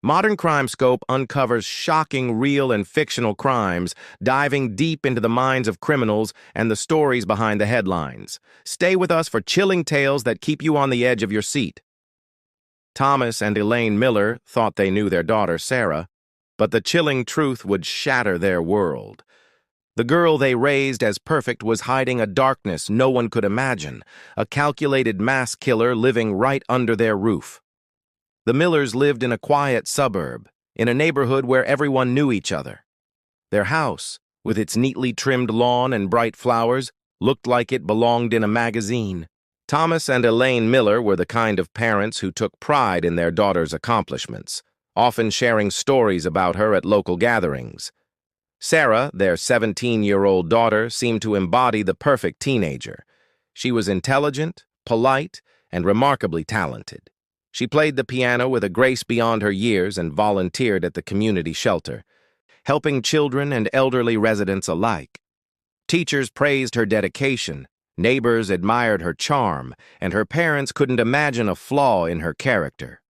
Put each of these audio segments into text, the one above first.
Modern Crime Scope uncovers shocking real and fictional crimes, diving deep into the minds of criminals and the stories behind the headlines. Stay with us for chilling tales that keep you on the edge of your seat. Thomas and Elaine Miller thought they knew their daughter, Sarah, but the chilling truth would shatter their world. The girl they raised as perfect was hiding a darkness no one could imagine, a calculated mass killer living right under their roof. The Millers lived in a quiet suburb, in a neighborhood where everyone knew each other. Their house, with its neatly trimmed lawn and bright flowers, looked like it belonged in a magazine. Thomas and Elaine Miller were the kind of parents who took pride in their daughter's accomplishments, often sharing stories about her at local gatherings. Sarah, their 17-year-old daughter, seemed to embody the perfect teenager. She was intelligent, polite, and remarkably talented. She played the piano with a grace beyond her years and volunteered at the community shelter, helping children and elderly residents alike. Teachers praised her dedication, neighbors admired her charm, and her parents couldn't imagine a flaw in her character.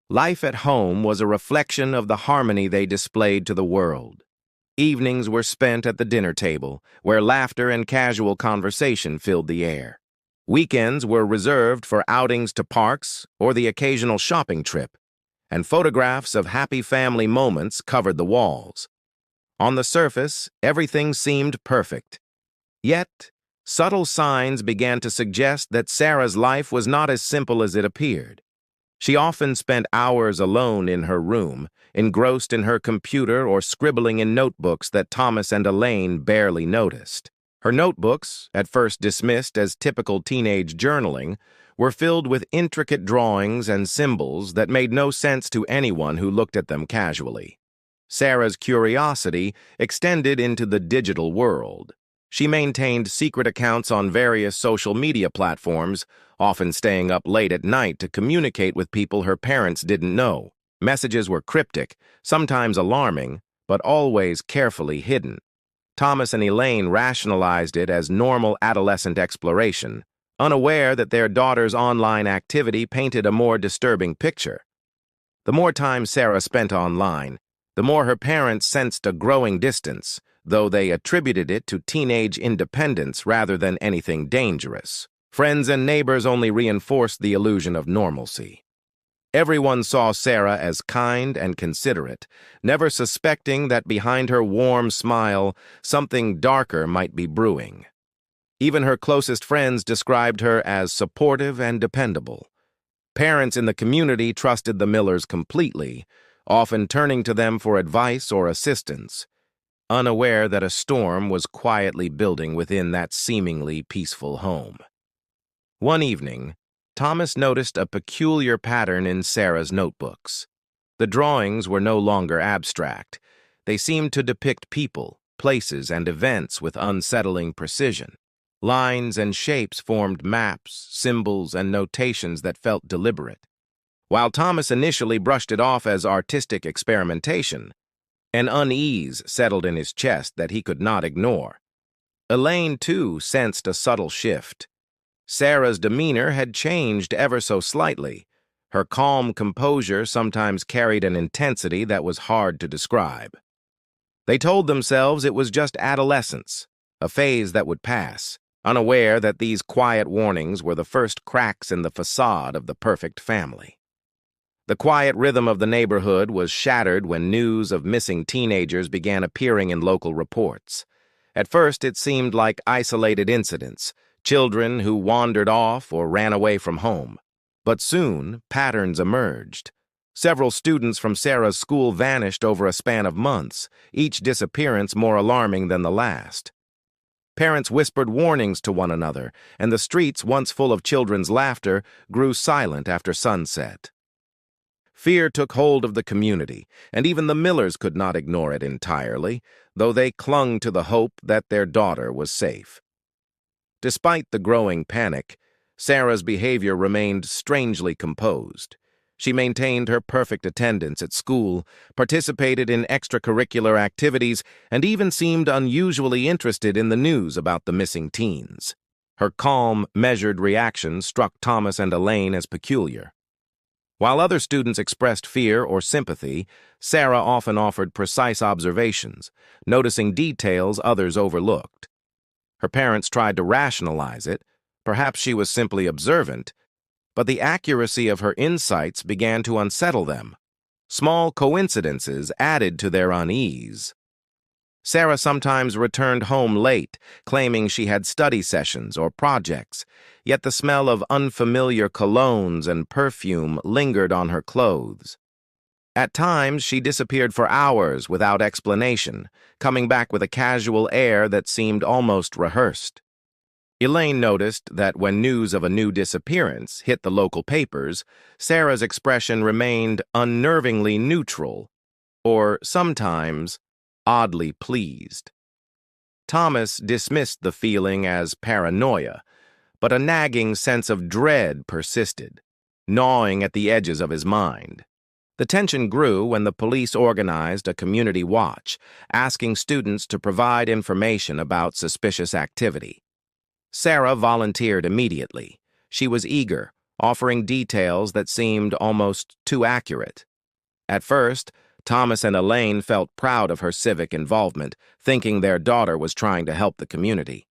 Life at home was a reflection of the harmony they displayed to the world. Evenings were spent at the dinner table, where laughter and casual conversation filled the air. Weekends were reserved for outings to parks or the occasional shopping trip, and photographs of happy family moments covered the walls. On the surface, everything seemed perfect. Yet, subtle signs began to suggest that Sarah's life was not as simple as it appeared. She often spent hours alone in her room, engrossed in her computer or scribbling in notebooks that Thomas and Elaine barely noticed. Her notebooks, at first dismissed as typical teenage journaling, were filled with intricate drawings and symbols that made no sense to anyone who looked at them casually. Sarah's curiosity extended into the digital world. She maintained secret accounts on various social media platforms, often staying up late at night to communicate with people her parents didn't know. Messages were cryptic, sometimes alarming, but always carefully hidden. Thomas and Elaine rationalized it as normal adolescent exploration, unaware that their daughter's online activity painted a more disturbing picture. The more time Sarah spent online, the more her parents sensed a growing distance, though they attributed it to teenage independence rather than anything dangerous. Friends and neighbors only reinforced the illusion of normalcy. Everyone saw Sarah as kind and considerate, never suspecting that behind her warm smile, something darker might be brewing. Even her closest friends described her as supportive and dependable. Parents in the community trusted the Millers completely, often turning to them for advice or assistance, unaware that a storm was quietly building within that seemingly peaceful home. One evening, Thomas noticed a peculiar pattern in Sarah's notebooks. The drawings were no longer abstract. They seemed to depict people, places, and events with unsettling precision. Lines and shapes formed maps, symbols, and notations that felt deliberate. While Thomas initially brushed it off as artistic experimentation, an unease settled in his chest that he could not ignore. Elaine, too, sensed a subtle shift. Sarah's demeanor had changed ever so slightly. Her calm composure sometimes carried an intensity that was hard to describe. They told themselves it was just adolescence, a phase that would pass, unaware that these quiet warnings were the first cracks in the facade of the perfect family. The quiet rhythm of the neighborhood was shattered when news of missing teenagers began appearing in local reports. At first, it seemed like isolated incidents, children who wandered off or ran away from home. But soon, patterns emerged. Several students from Sarah's school vanished over a span of months, each disappearance more alarming than the last. Parents whispered warnings to one another, and the streets, once full of children's laughter, grew silent after sunset. Fear took hold of the community, and even the Millers could not ignore it entirely, though they clung to the hope that their daughter was safe. Despite the growing panic, Sarah's behavior remained strangely composed. She maintained her perfect attendance at school, participated in extracurricular activities, and even seemed unusually interested in the news about the missing teens. Her calm, measured reaction struck Thomas and Elaine as peculiar. While other students expressed fear or sympathy, Sarah often offered precise observations, noticing details others overlooked. Her parents tried to rationalize it. Perhaps she was simply observant, but the accuracy of her insights began to unsettle them. Small coincidences added to their unease. Sarah sometimes returned home late, claiming she had study sessions or projects, yet the smell of unfamiliar colognes and perfume lingered on her clothes. At times, she disappeared for hours without explanation, coming back with a casual air that seemed almost rehearsed. Elaine noticed that when news of a new disappearance hit the local papers, Sarah's expression remained unnervingly neutral, or sometimes oddly pleased. Thomas dismissed the feeling as paranoia, but a nagging sense of dread persisted, gnawing at the edges of his mind. The tension grew when the police organized a community watch, asking students to provide information about suspicious activity. Sarah volunteered immediately. She was eager, offering details that seemed almost too accurate. At first, Thomas and Elaine felt proud of her civic involvement, thinking their daughter was trying to help the community.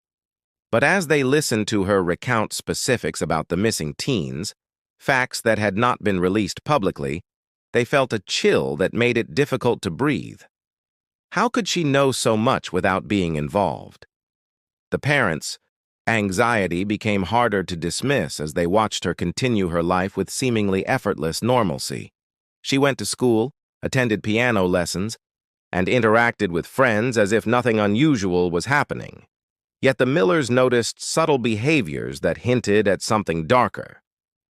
But as they listened to her recount specifics about the missing teens, facts that had not been released publicly, they felt a chill that made it difficult to breathe. How could she know so much without being involved? The parents' anxiety became harder to dismiss as they watched her continue her life with seemingly effortless normalcy. She went to school, attended piano lessons, and interacted with friends as if nothing unusual was happening. Yet the Millers noticed subtle behaviors that hinted at something darker.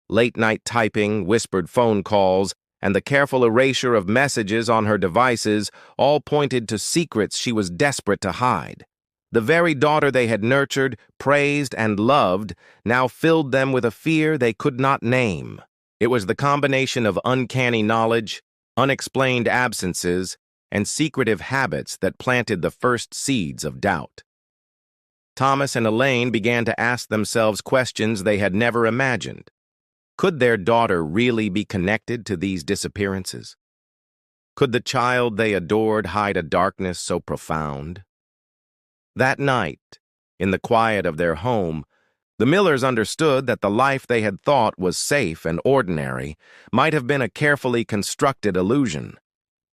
Late-night typing, whispered phone calls, and the careful erasure of messages on her devices all pointed to secrets she was desperate to hide. The very daughter they had nurtured, praised, and loved now filled them with a fear they could not name. It was the combination of uncanny knowledge, unexplained absences, and secretive habits that planted the first seeds of doubt. Thomas and Elaine began to ask themselves questions they had never imagined. Could their daughter really be connected to these disappearances? Could the child they adored hide a darkness so profound? That night, in the quiet of their home, the Millers understood that the life they had thought was safe and ordinary might have been a carefully constructed illusion.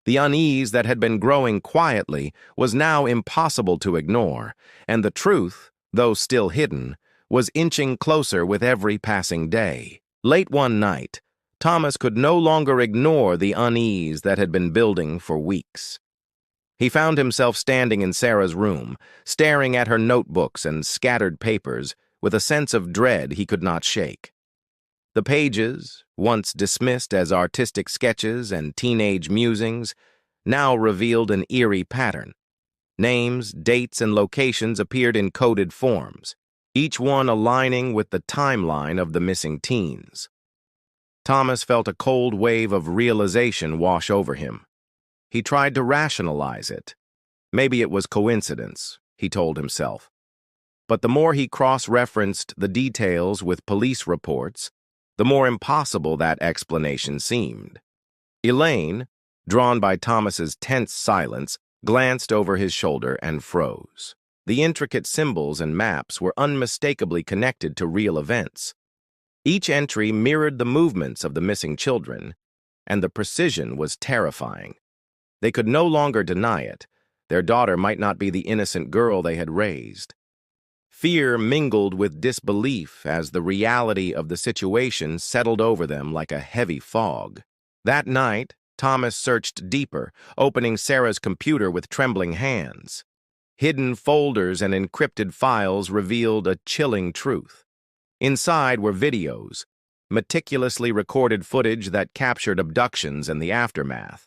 The unease that had been growing quietly was now impossible to ignore, and the truth, though still hidden, was inching closer with every passing day. Late one night, Thomas could no longer ignore the unease that had been building for weeks. He found himself standing in Sarah's room, staring at her notebooks and scattered papers with a sense of dread he could not shake. The pages, once dismissed as artistic sketches and teenage musings, now revealed an eerie pattern. Names, dates, and locations appeared in coded forms, each one aligning with the timeline of the missing teens. Thomas felt a cold wave of realization wash over him. He tried to rationalize it. Maybe it was coincidence, he told himself. But the more he cross-referenced the details with police reports, the more impossible that explanation seemed. Elaine, drawn by Thomas's tense silence, glanced over his shoulder and froze. The intricate symbols and maps were unmistakably connected to real events. Each entry mirrored the movements of the missing children, and the precision was terrifying. They could no longer deny it. Their daughter might not be the innocent girl they had raised. Fear mingled with disbelief as the reality of the situation settled over them like a heavy fog. That night, Thomas searched deeper, opening Sarah's computer with trembling hands. Hidden folders and encrypted files revealed a chilling truth. Inside were videos, meticulously recorded footage that captured abductions and the aftermath.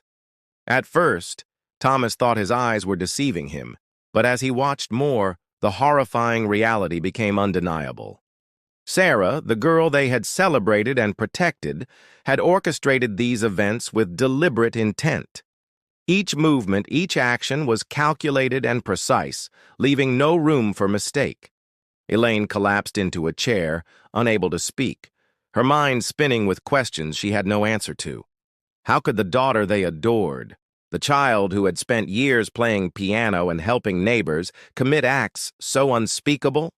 At first, Thomas thought his eyes were deceiving him, but as he watched more, the horrifying reality became undeniable. Sarah, the girl they had celebrated and protected, had orchestrated these events with deliberate intent. Each movement, each action was calculated and precise, leaving no room for mistake. Elaine collapsed into a chair, unable to speak. her mind spinning with questions she had no answer to. How could the daughter they adored, the child who had spent years playing piano and helping neighbors, commit acts so unspeakable?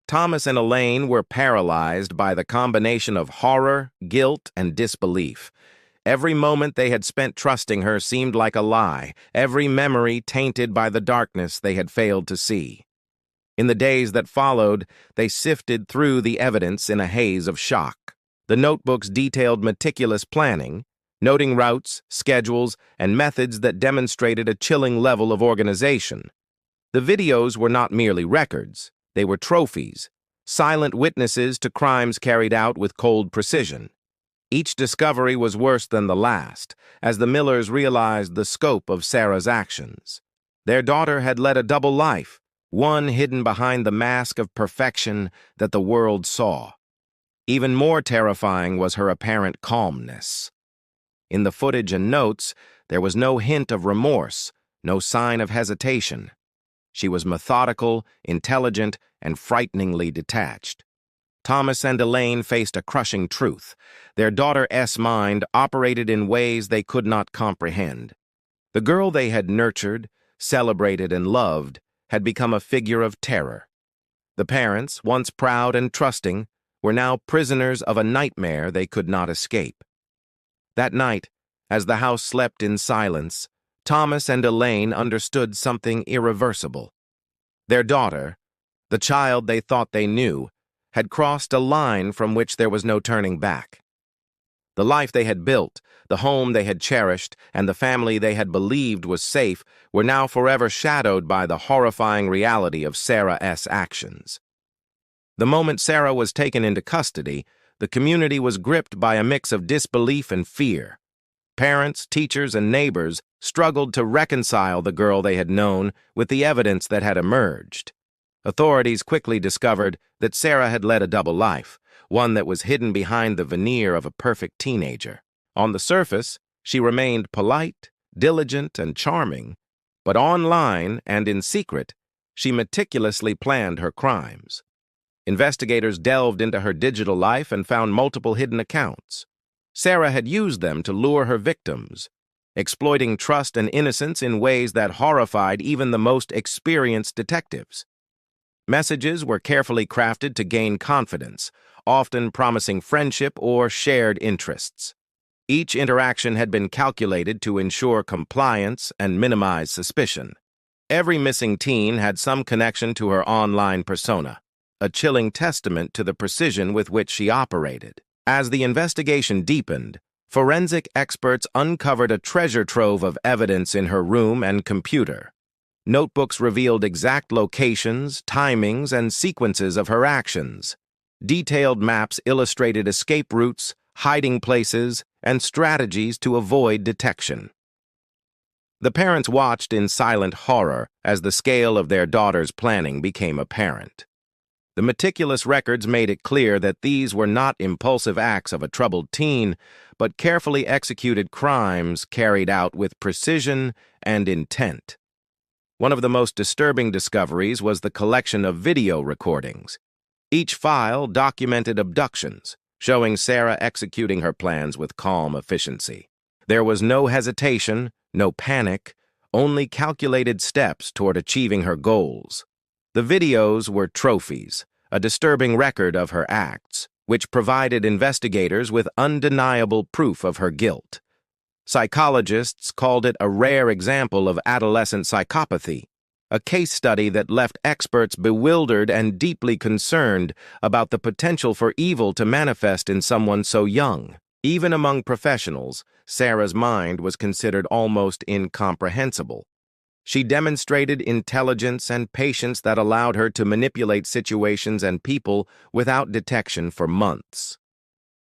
Thomas and Elaine were paralyzed by the combination of horror, guilt, and disbelief. Every moment they had spent trusting her seemed like a lie, every memory tainted by the darkness they had failed to see. In the days that followed, they sifted through the evidence in a haze of shock. The notebooks detailed meticulous planning, noting routes, schedules, and methods that demonstrated a chilling level of organization. The videos were not merely records, they were trophies, silent witnesses to crimes carried out with cold precision. Each discovery was worse than the last, as the Millers realized the scope of Sarah's actions. Their daughter had led a double life, one hidden behind the mask of perfection that the world saw. Even more terrifying was her apparent calmness. In the footage and notes, there was no hint of remorse, no sign of hesitation. She was methodical, intelligent, and frighteningly detached. Thomas and Elaine faced a crushing truth. Their daughter's mind operated in ways they could not comprehend. The girl they had nurtured, celebrated, and loved had become a figure of terror. The parents, once proud and trusting, were now prisoners of a nightmare they could not escape. That night, as the house slept in silence, Thomas and Elaine understood something irreversible. Their daughter, the child they thought they knew, had crossed a line from which there was no turning back. The life they had built, the home they had cherished, and the family they had believed was safe were now forever shadowed by the horrifying reality of Sarah's actions. The moment Sarah was taken into custody, the community was gripped by a mix of disbelief and fear. Parents, teachers, and neighbors struggled to reconcile the girl they had known with the evidence that had emerged. Authorities quickly discovered that Sarah had led a double life, one that was hidden behind the veneer of a perfect teenager. On the surface, she remained polite, diligent, and charming, but online and in secret, she meticulously planned her crimes. Investigators delved into her digital life and found multiple hidden accounts. Sarah had used them to lure her victims, exploiting trust and innocence in ways that horrified even the most experienced detectives. Messages were carefully crafted to gain confidence, often promising friendship or shared interests. Each interaction had been calculated to ensure compliance and minimize suspicion. Every missing teen had some connection to her online persona, a chilling testament to the precision with which she operated. As the investigation deepened, forensic experts uncovered a treasure trove of evidence in her room and computer. Notebooks revealed exact locations, timings, and sequences of her actions. Detailed maps illustrated escape routes, hiding places, and strategies to avoid detection. The parents watched in silent horror as the scale of their daughter's planning became apparent. The meticulous records made it clear that these were not impulsive acts of a troubled teen, but carefully executed crimes carried out with precision and intent. One of the most disturbing discoveries was the collection of video recordings. Each file documented abductions, showing Sarah executing her plans with calm efficiency. There was no hesitation, no panic, only calculated steps toward achieving her goals. The videos were trophies, a disturbing record of her acts, which provided investigators with undeniable proof of her guilt. Psychologists called it a rare example of adolescent psychopathy, a case study that left experts bewildered and deeply concerned about the potential for evil to manifest in someone so young. Even among professionals, Sarah's mind was considered almost incomprehensible. She demonstrated intelligence and patience that allowed her to manipulate situations and people without detection for months.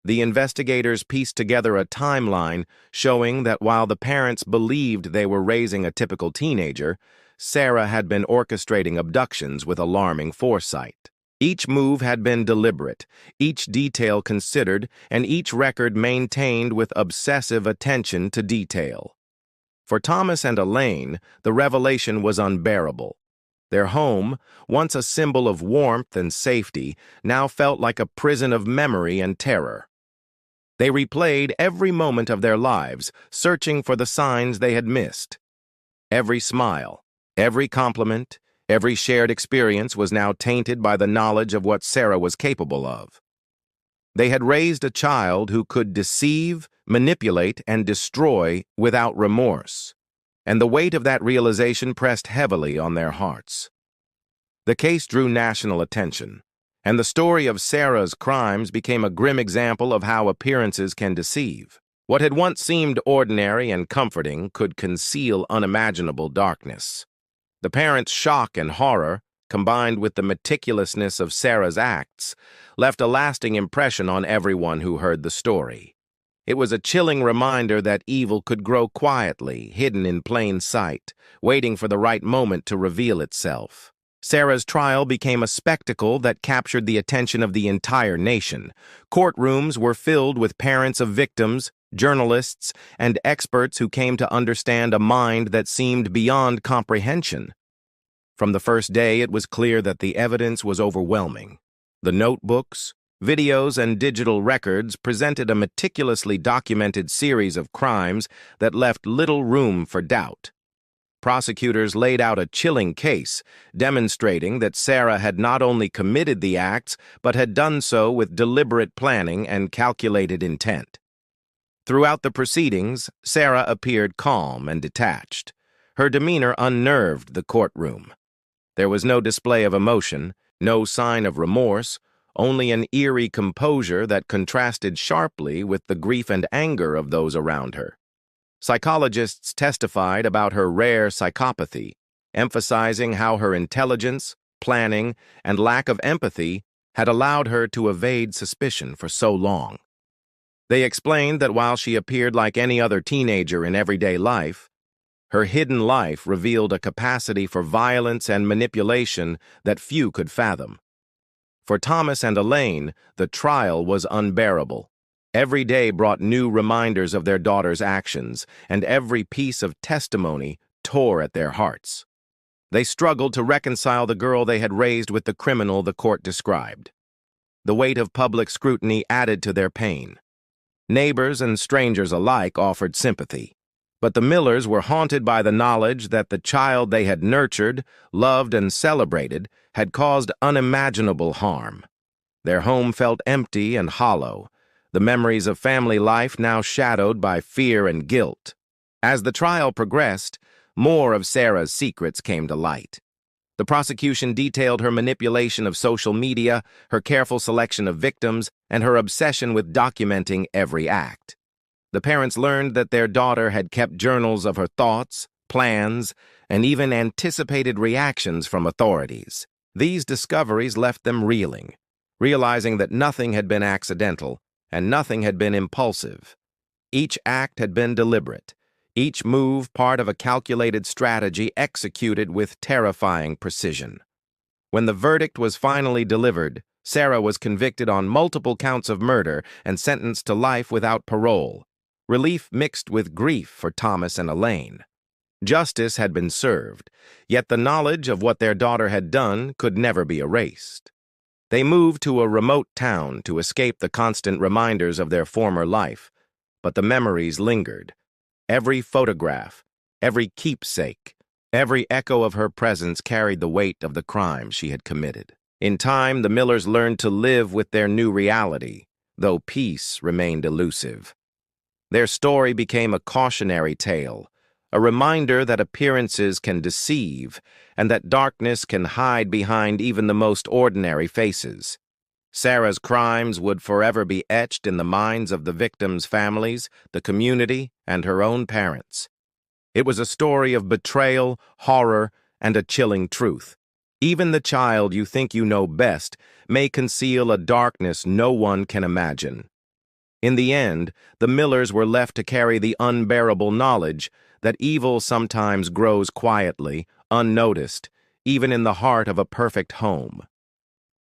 The investigators pieced together a timeline showing that while the parents believed they were raising a typical teenager, Sarah had been orchestrating abductions with alarming foresight. Each move had been deliberate, each detail considered, and each record maintained with obsessive attention to detail. For Thomas and Elaine, the revelation was unbearable. Their home, once a symbol of warmth and safety, now felt like a prison of memory and terror. They replayed every moment of their lives, searching for the signs they had missed. Every smile, every compliment, every shared experience was now tainted by the knowledge of what Sarah was capable of. They had raised a child who could deceive, manipulate, and destroy without remorse, and the weight of that realization pressed heavily on their hearts. The case drew national attention, and the story of Sarah's crimes became a grim example of how appearances can deceive. What had once seemed ordinary and comforting could conceal unimaginable darkness. The parents' shock and horror, combined with the meticulousness of Sarah's acts, left a lasting impression on everyone who heard the story. It was a chilling reminder that evil could grow quietly, hidden in plain sight, waiting for the right moment to reveal itself. Sarah's trial became a spectacle that captured the attention of the entire nation. Courtrooms were filled with parents of victims, journalists, and experts who came to understand a mind that seemed beyond comprehension. From the first day, it was clear that the evidence was overwhelming. The notebooks, videos, and digital records presented a meticulously documented series of crimes that left little room for doubt. Prosecutors laid out a chilling case, demonstrating that Sarah had not only committed the acts, but had done so with deliberate planning and calculated intent. Throughout the proceedings, Sarah appeared calm and detached. Her demeanor unnerved the courtroom. There was no display of emotion, no sign of remorse, only an eerie composure that contrasted sharply with the grief and anger of those around her. Psychologists testified about her rare psychopathy, emphasizing how her intelligence, planning, and lack of empathy had allowed her to evade suspicion for so long. They explained that while she appeared like any other teenager in everyday life, her hidden life revealed a capacity for violence and manipulation that few could fathom. For Thomas and Elaine, the trial was unbearable. Every day brought new reminders of their daughter's actions, and every piece of testimony tore at their hearts. They struggled to reconcile the girl they had raised with the criminal the court described. The weight of public scrutiny added to their pain. Neighbors and strangers alike offered sympathy, but the Millers were haunted by the knowledge that the child they had nurtured, loved, and celebrated had caused unimaginable harm. Their home felt empty and hollow, the memories of family life now shadowed by fear and guilt. As the trial progressed, more of Sarah's secrets came to light. The prosecution detailed her manipulation of social media, her careful selection of victims, and her obsession with documenting every act. The parents learned that their daughter had kept journals of her thoughts, plans, and even anticipated reactions from authorities. These discoveries left them reeling, realizing that nothing had been accidental and nothing had been impulsive. Each act had been deliberate, each move part of a calculated strategy executed with terrifying precision. When the verdict was finally delivered, Sarah was convicted on multiple counts of murder and sentenced to life without parole. Relief mixed with grief for Thomas and Elaine. Justice had been served, yet the knowledge of what their daughter had done could never be erased. They moved to a remote town to escape the constant reminders of their former life, but the memories lingered. Every photograph, every keepsake, every echo of her presence carried the weight of the crime she had committed. In time, the Millers learned to live with their new reality, though peace remained elusive. Their story became a cautionary tale, a reminder that appearances can deceive and that darkness can hide behind even the most ordinary faces. Sarah's crimes would forever be etched in the minds of the victims' families, the community, and her own parents. It was a story of betrayal, horror, and a chilling truth. Even the child you think you know best may conceal a darkness no one can imagine. In the end, the Millers were left to carry the unbearable knowledge that evil sometimes grows quietly, unnoticed, even in the heart of a perfect home.